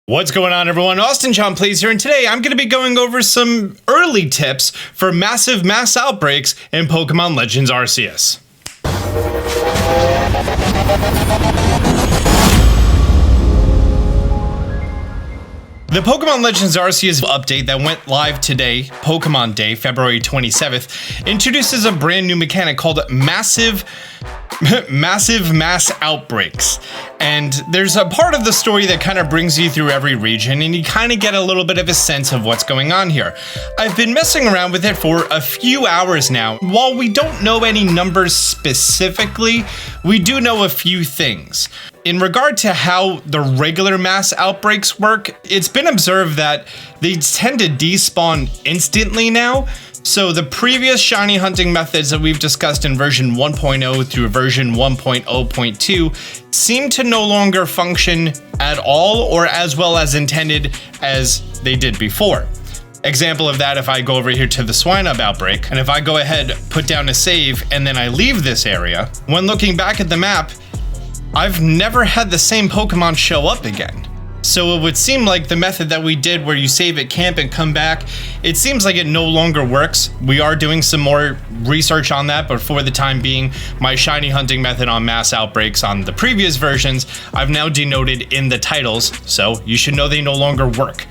What's going on, everyone? Austin John Plays here, and today I'm going to be going over some early tips for massive mass outbreaks in Pokemon Legends Arceus. The Pokemon Legends Arceus update that went live today, Pokemon Day, February 27th, introduces a brand new mechanic called Massive Mass Outbreaks. And there's a part of the story that kind of brings you through every region, and you kind of get a little bit of a sense of what's going on here. I've been messing around with it for a few hours now. While we don't know any numbers specifically, we do know a few things. In regard to how the regular mass outbreaks work, it's been observed that they tend to despawn instantly now. So the previous shiny hunting methods that we've discussed in version 1.0 through version 1.0.2 seem to no longer function at all or as well as intended as they did before. Example of that, if I go over here to the Swinub outbreak, and if I go ahead, put down a save, and then I leave this area, when looking back at the map, I've never had the same Pokemon show up again. So it would seem like the method that we did where you save at camp and come back, it seems like it no longer works. We are doing some more research on that, but for the time being, my shiny hunting method on mass outbreaks on the previous versions, I've now denoted in the titles, so you should know they no longer work.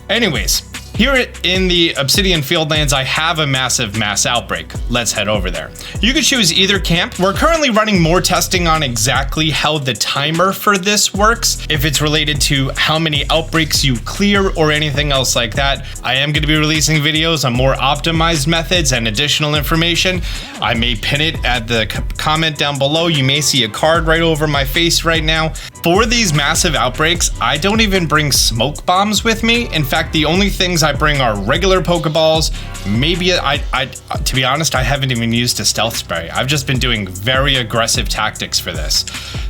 Anyways, here in the Obsidian Fieldlands, I have a massive mass outbreak. Let's head over there. You could choose either camp. We're currently running more testing on exactly how the timer for this works, if it's related to how many outbreaks you clear or anything else like that. I am going to be releasing videos on more optimized methods and additional information. I may pin it at the comment down below. You may see a card right over my face right now. For these massive outbreaks, I don't even bring smoke bombs with me. In fact, the only things I bring are regular Pokeballs. Maybe to be honest, I haven't even used a stealth spray. I've just been doing very aggressive tactics for this.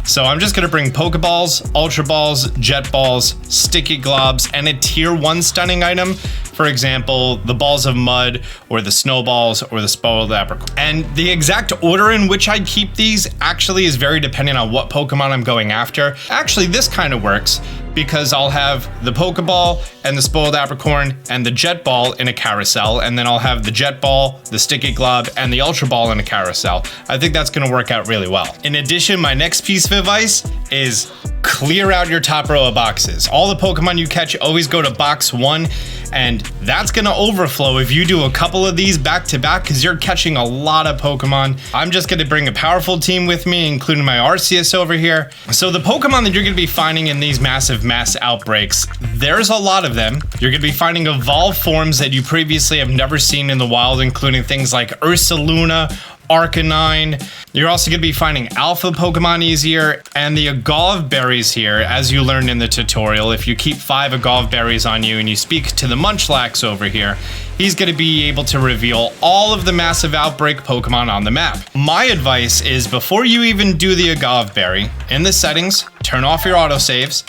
So I'm just gonna bring Pokeballs, Ultra Balls, Jet Balls, Sticky Globs, and a tier 1 stunning item. For example, the Balls of Mud, or the Snowballs, or the Spoiled Apricot. And the exact order in which I keep these actually is very dependent on what Pokemon I'm going after. Actually, this kind of works because I'll have the Pokeball and the Spoiled Apricorn and the Jet Ball in a carousel, and then I'll have the Jet Ball, the Sticky Glob, and the Ultra Ball in a carousel. I think that's gonna work out really well. In addition, my next piece of advice is clear out your top row of boxes. All the Pokemon you catch always go to box 1, and that's gonna overflow if you do a couple of these back to back because you're catching a lot of Pokemon. I'm just gonna bring a powerful team with me, including my Arceus over here. So the Pokemon that you're gonna be finding in these massive mass outbreaks, there's a lot of them. You're gonna be finding evolved forms that you previously have never seen in the wild, including things like Ursaluna, Arcanine. You're also going to be finding alpha Pokemon easier, and the Agave berries here, as you learned in the tutorial. If you keep 5 Agave berries on you and you speak to the Munchlax over here, he's going to be able to reveal all of the massive outbreak Pokemon on the map. My advice is before you even do the Agave berry, in the settings, turn off your autosaves,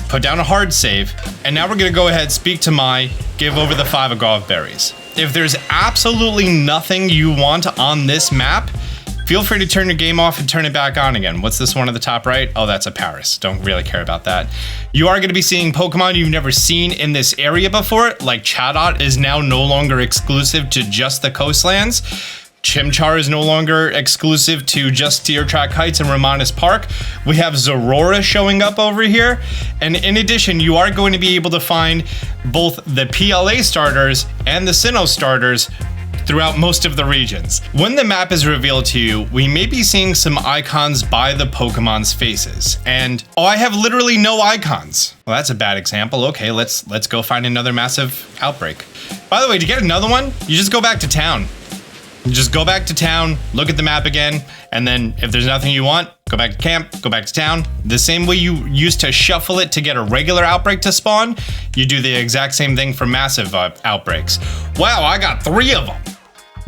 put down a hard save, and now we're going to go ahead, speak to Mai, give over the 5 Agave berries. If there's absolutely nothing you want on this map, feel free to turn your game off and turn it back on again. What's this one at the top right? Oh, that's a Paris. Don't really care about that. You are going to be seeing Pokemon you've never seen in this area before, like Chatot is now no longer exclusive to just the coastlands. Chimchar is no longer exclusive to just Deer Track Heights and Romanus Park. We have Zorora showing up over here. And in addition, you are going to be able to find both the PLA starters and the Sinnoh starters throughout most of the regions. When the map is revealed to you, we may be seeing some icons by the Pokemon's faces. And, oh, I have literally no icons. Well, that's a bad example. Okay, let's go find another massive outbreak. By the way, to get another one, you just go back to town. You just go back to town, look at the map again, and then if there's nothing you want, go back to camp, go back to town. The same way you used to shuffle it to get a regular outbreak to spawn, you do the exact same thing for massive outbreaks. Wow, I got 3 of them.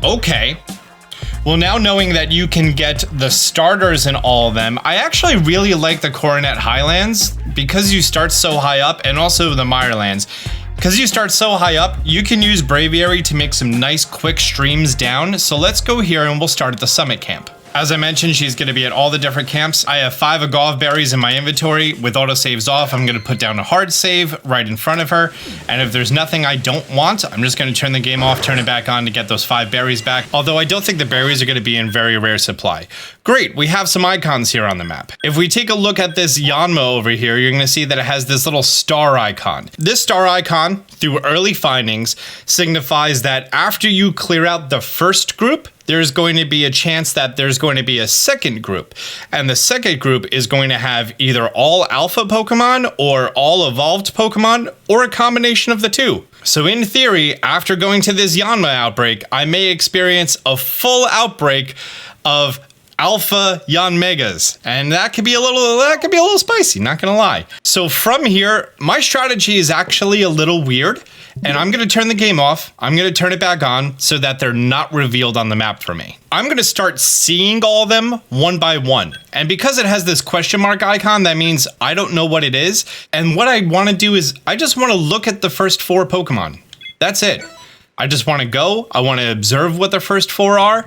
Okay. Well, now knowing that you can get the starters in all of them, I actually really like the Coronet Highlands because you start so high up, and also the Mirelands. Because you start so high up, you can use Braviary to make some nice quick streams down. So let's go here and we'll start at the Summit Camp. As I mentioned, she's going to be at all the different camps. I have 5 agave berries in my inventory. With autosaves off, I'm going to put down a hard save right in front of her. And if there's nothing I don't want, I'm just going to turn the game off, turn it back on to get those 5 berries back. Although I don't think the berries are going to be in very rare supply. Great, we have some icons here on the map. If we take a look at this Yanma over here, you're going to see that it has this little star icon. This star icon, through early findings, signifies that after you clear out the first group, there's going to be a chance that there's going to be a second group. And the second group is going to have either all alpha Pokemon or all evolved Pokemon or a combination of the two. So in theory, after going to this Yanma outbreak, I may experience a full outbreak of Alpha Yanmegas, and that could be a little spicy, not gonna lie. So from here, my strategy is actually a little weird, and I'm gonna turn the game off. I'm gonna turn it back on so that they're not revealed on the map for me. I'm gonna start seeing all of them one by one, and because it has this question mark icon, that means I don't know what it is. And what I want to do is I just want to look at the first 4 Pokemon. That's it. I just want to go, I want to observe what the first 4 are,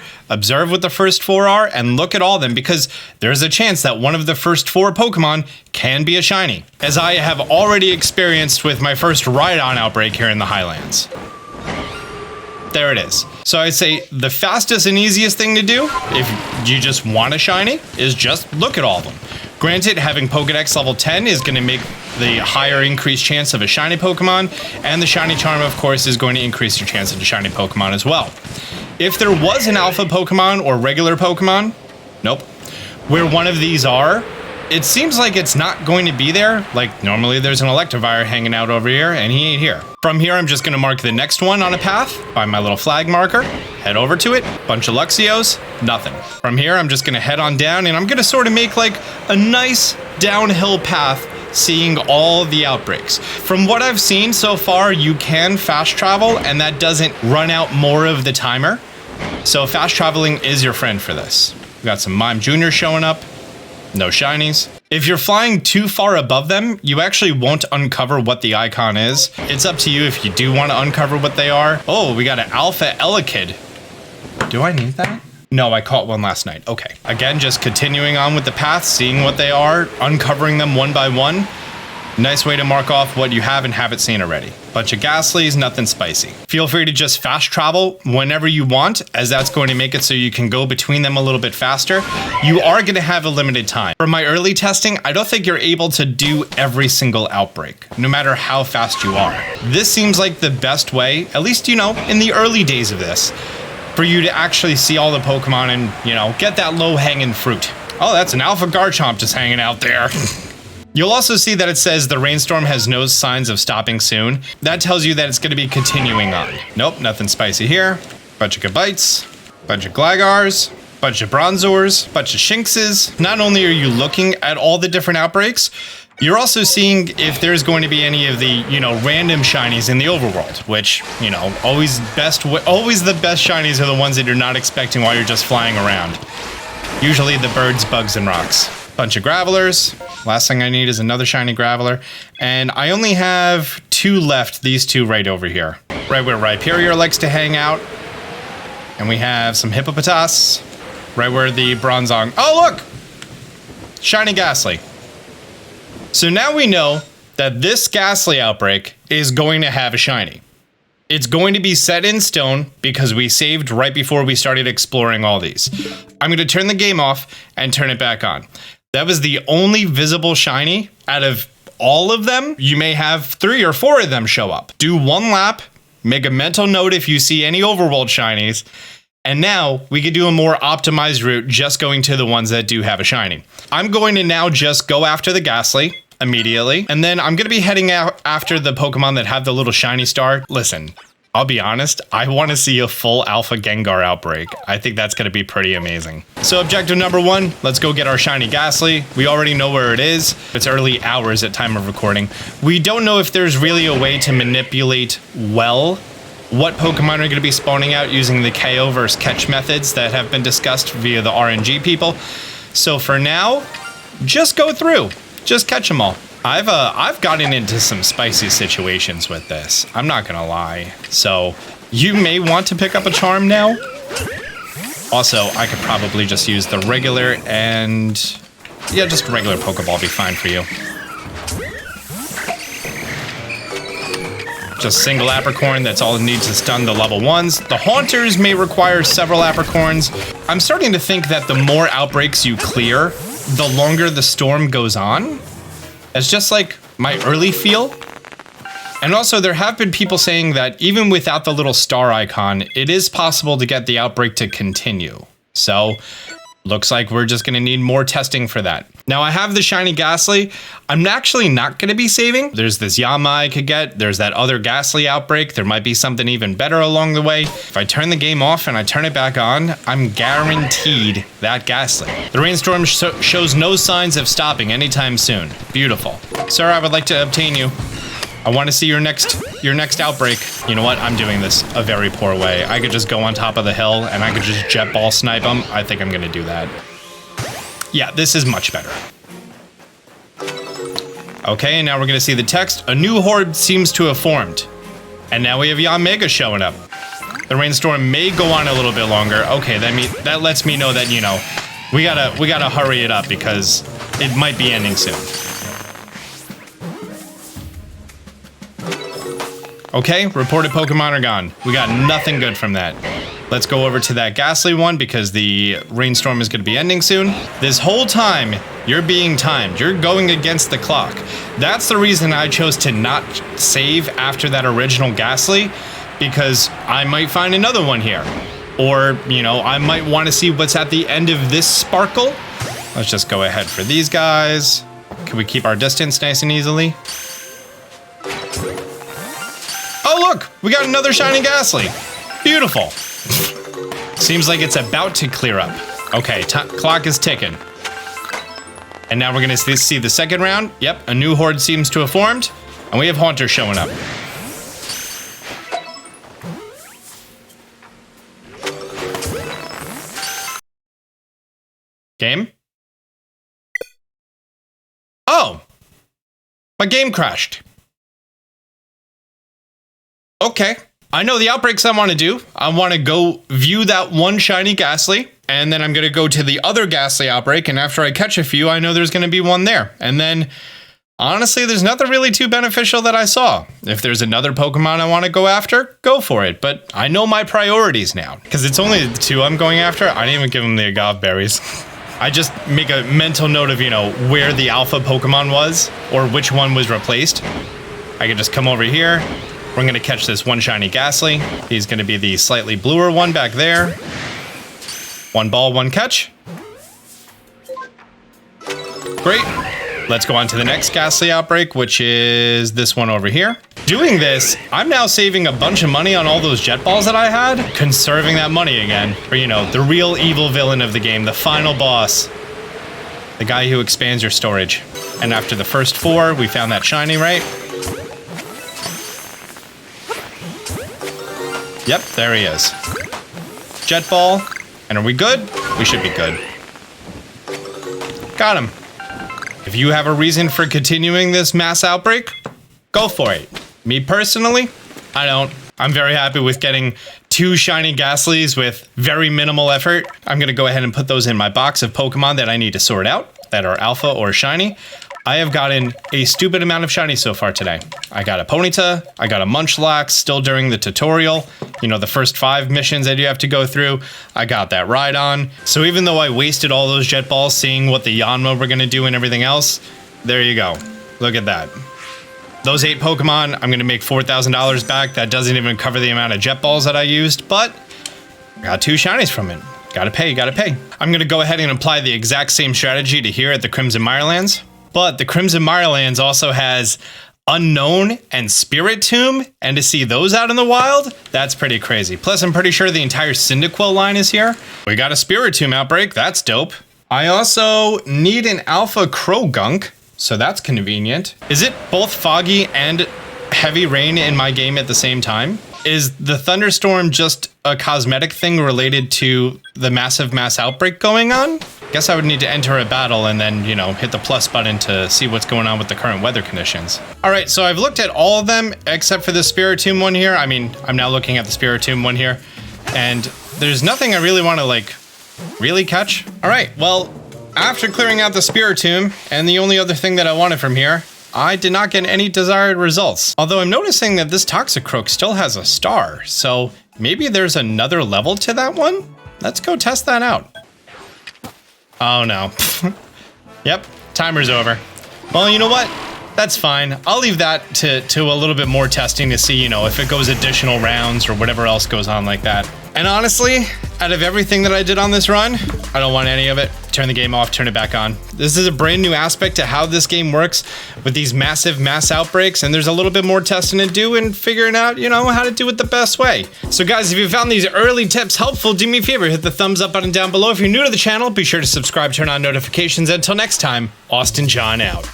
and look at all of them, because there's a chance that one of the first 4 Pokemon can be a shiny, as I have already experienced with my first Rhydon outbreak here in the Highlands. There it is. So I'd say the fastest and easiest thing to do, if you just want a shiny, is just look at all of them. Granted, having Pokedex level 10 is going to make the higher increased chance of a shiny Pokemon, and the shiny charm, of course, is going to increase your chance of a shiny Pokemon as well. If there was an alpha Pokemon or regular Pokemon, nope, where one of these are, it seems like it's not going to be there. Like normally there's an Electivire hanging out over here, and he ain't here. From here, I'm just going to mark the next one on a path by my little flag marker, head over to it, bunch of Luxios, nothing. From here, I'm just going to head on down, and I'm going to sort of make like a nice downhill path, seeing all the outbreaks. From what I've seen so far, you can fast travel, and that doesn't run out more of the timer. So fast traveling is your friend for this. We got some Mime Jr. showing up. No shinies. If you're flying too far above them, you actually won't uncover what the icon is. It's up to you if you do want to uncover what they are. Oh, we got an Alpha Elekid. Do I need that? No, I caught one last night. Okay. Again, just continuing on with the path, seeing what they are, uncovering them one by one. Nice way to mark off what you haven't seen already. Bunch of Ghastlies, nothing spicy. Feel free to just fast travel whenever you want, as that's going to make it so you can go between them a little bit faster. You are going to have a limited time. From my early testing, I don't think you're able to do every single outbreak, no matter how fast you are. This seems like the best way, at least, you know, in the early days of this, for you to actually see all the Pokemon and, you know, get that low-hanging fruit. Oh, that's an Alpha Garchomp just hanging out there. You'll also see that it says the rainstorm has no signs of stopping soon. That tells you that it's going to be continuing on. Nope, nothing spicy here. Bunch of Gabites, bunch of Glagars, bunch of Bronzors, bunch of Shinxes. Not only are you looking at all the different outbreaks, you're also seeing if there's going to be any of the, you know, random shinies in the overworld, which, you know, always the best shinies are the ones that you're not expecting while you're just flying around. Usually the birds, bugs, and rocks. Bunch of Gravelers. Last thing I need is another shiny Graveler. And I only have 2 left, these 2 right over here. Right where Rhyperior likes to hang out. And we have some Hippopotas. Right where the Bronzong... Oh, look! Shiny Ghastly. So now we know that this Ghastly outbreak is going to have a shiny. It's going to be set in stone because we saved right before we started exploring all these. I'm going to turn the game off and turn it back on. That was the only visible shiny out of all of them. You may have 3 or 4 of them show up. Do 1 lap, make a mental note if you see any overworld shinies, and now we can do a more optimized route just going to the ones that do have a shiny. I'm going to now just go after the Ghastly immediately, and then I'm going to be heading out after the Pokemon that have the little shiny star. Listen, I'll be honest, I want to see a full Alpha Gengar outbreak. I think that's going to be pretty amazing. So objective number 1, let's go get our shiny Ghastly. We already know where it is. It's early hours at time of recording. We don't know if there's really a way to manipulate well what Pokemon are going to be spawning out using the KO versus catch methods that have been discussed via the RNG people. So for now, just go through. Just catch them all. I've gotten into some spicy situations with this. I'm not gonna lie. So you may want to pick up a charm now. Also, I could probably just use the regular and... yeah, just a regular Pokeball be fine for you. Just single Apricorn, that's all it needs to stun the level 1s. The Haunters may require several Apricorns. I'm starting to think that the more outbreaks you clear, the longer the storm goes on. That's just like my early feel. And also, there have been people saying that even without the little star icon, it is possible to get the outbreak to continue. So, looks like we're just going to need more testing for that. Now, I have the shiny Ghastly. I'm actually not going to be saving. There's this Yama I could get. There's that other Ghastly outbreak. There might be something even better along the way. If I turn the game off and I turn it back on, I'm guaranteed that Ghastly. The rainstorm shows no signs of stopping anytime soon. Beautiful. Sir, I would like to obtain you. I want to see your next outbreak. You know what? I'm doing this a very poor way. I could just go on top of the hill and I could just jet ball snipe them. I think I'm going to do that. Yeah, this is much better. Okay, and now we're going to see the text. A new horde seems to have formed. And now we have Yanmega showing up. The rainstorm may go on a little bit longer. Okay, that lets me know that, you know, we gotta hurry it up because it might be ending soon. Okay, reported Pokemon are gone. We got nothing good from that. Let's go over to that Ghastly one because the rainstorm is going to be ending soon. This whole time, you're being timed. You're going against the clock. That's the reason I chose to not save after that original Ghastly, because I might find another one here. Or, you know, I might want to see what's at the end of this Sparkle. Let's just go ahead for these guys. Can we keep our distance nice and easily? Oh, look, we got another shiny Ghastly. Beautiful. Seems like it's about to clear up. Okay, clock is ticking. And now we're gonna see the second round. Yep, a new horde seems to have formed. And we have Haunter showing up. Game? Oh! My game crashed. Okay. I know the outbreaks I want to do. I want to go view that one shiny Ghastly, and then I'm going to go to the other Ghastly outbreak, and after I catch a few, I know there's going to be one there. And then, honestly, there's nothing really too beneficial that I saw. If there's another Pokemon I want to go after, go for it. But I know my priorities now, because it's only the two I'm going after. I didn't even give them the agave berries. I just make a mental note of, you know, where the alpha Pokemon was, or which one was replaced. I can just come over here. We're going to catch this one shiny Ghastly. He's going to be the slightly bluer one back there. One ball, one catch. Great. Let's go on to the next Ghastly outbreak, which is this one over here. Doing this, I'm now saving a bunch of money on all those jet balls that I had, conserving that money again for, you know, the real evil villain of the game, the final boss, the guy who expands your storage. And after the first 4, we found that shiny, right? Yep, there he is. Jet ball. And are we good? We should be good. Got him. If you have a reason for continuing this mass outbreak, go for it. Me personally, I don't. I'm very happy with getting 2 shiny Ghastlies with very minimal effort. I'm going to go ahead and put those in my box of Pokemon that I need to sort out, that are alpha or shiny. I have gotten a stupid amount of shinies so far today. I got a Ponyta, I got a Munchlax still during the tutorial. You know, the first 5 missions that you have to go through. I got that Rhydon. So even though I wasted all those jet balls seeing what the Yanma were gonna do and everything else, there you go. Look at that. Those 8 Pokemon, I'm gonna make $4,000 back. That doesn't even cover the amount of jet balls that I used, but I got 2 shinies from it. Gotta pay, gotta pay. I'm gonna go ahead and apply the exact same strategy to here at the Crimson Mirelands. But the Crimson Mirelands also has Unknown and Spirit Tomb, and to see those out in the wild, that's pretty crazy. Plus, I'm pretty sure the entire Cyndaquil line is here. We got a Spirit Tomb outbreak, that's dope. I also need an Alpha Croagunk, so that's convenient. Is it both foggy and heavy rain in my game at the same time? Is the thunderstorm just a cosmetic thing related to the massive mass outbreak going on? Guess I would need to enter a battle and then, you know, hit the plus button to see what's going on with the current weather conditions. All right, so I've looked at all of them except for the Spiritomb one here. I mean, I'm now looking at the Spiritomb one here. And there's nothing I really want to, like, really catch. All right, well, after clearing out the Spiritomb, and the only other thing that I wanted from here, I did not get any desired results. Although I'm noticing that this Toxicroak still has a star, so maybe there's another level to that one? Let's go test that out. Oh no. Yep, timer's over. Well, you know what? That's fine. I'll leave that to a little bit more testing to see, you know, if it goes additional rounds or whatever else goes on like that. And honestly, out of everything that I did on this run, I don't want any of it. Turn the game off, turn it back on. This is a brand new aspect to how this game works with these massive mass outbreaks, and there's a little bit more testing to do and figuring out, you know, how to do it the best way. So guys, if you found these early tips helpful, do me a favor, hit the thumbs up button down below. If you're new to the channel, be sure to subscribe, turn on notifications. Until next time, Austin John out.